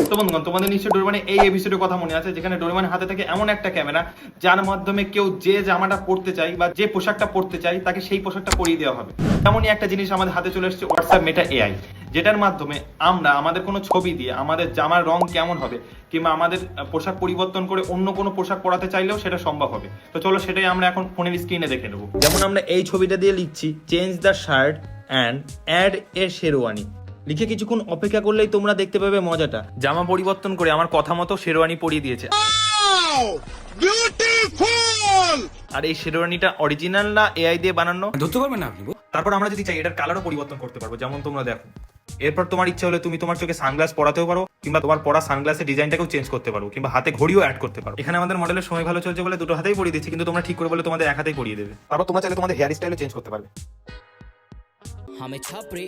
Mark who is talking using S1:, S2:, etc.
S1: তো বন্ধুগণ, তোমাদের নিশ্চয়ই ডোরেমনের এই এপিসোডের কথা মনে আছে, যেখানে ডোরেমনের হাতে থাকে এমন একটা ক্যামেরা যার মাধ্যমে কেউ যে জামাটা পরতে চাই বা যে পোশাকটা পরতে চাই তাকে সেই পোশাকটা পরিয়ে দেওয়া হবে। এমনই একটা জিনিস আমাদের হাতে চলে এসেছে, হোয়াটসঅ্যাপ মেটা এআই, যেটার মাধ্যমে আমরা আমাদের কোনো ছবি দিয়ে আমাদের জামার রং কেমন হবে কিংবা আমাদের পোশাক পরিবর্তন করে অন্য কোনো পোশাক পরাতে চাইলেও সেটা সম্ভব হবে। তো চলো সেটাই আমরা এখন ফোনের স্ক্রিনে দেখে নেবো। যেমন আমরা এই ছবিটা দিয়ে লিখছি change the shirt and add a sherwani, লিখে কিছুক্ষণ অপেক্ষা করলেই তোমরা দেখতে পাবে মজাটা। জামা পরিবর্তন করে আমার কথা মতো শেরওয়ানি পরিয়ে দিয়েছে। আর এই শেরওয়ানিটা অরিজিনাল না এআই দিয়ে বানানো
S2: ধরতে পারবেন না আপনি।
S1: তারপর আমরা যদি চাই এটার কালারও পরিবর্তন করতে পারবো, যেমন তোমরা দেখো। এরপর তোমার ইচ্ছা হলে তুমি তোমার চোখে সানগ্লাস পরাতেও পারো, কিংবা তোমার পরা সানগ্লাসের ডিজাইনটাকেও চেঞ্জ করতে পারো, কিংবা হাতে ঘড়িও অ্যাড করতে পারো। এখানে আমাদের মডেলের সময় ভালো চলছে বলে দুটো হাতেই পরিয়ে দিচ্ছি, কিন্তু তোমরা ঠিক করে বলে তোমাদের এক হাতেই পরিয়ে দেবে। তারপর তোমরা চাইলে তোমাদের হেয়ার স্টাইলও চেঞ্জ করতে পারবে।
S3: हमें छापरे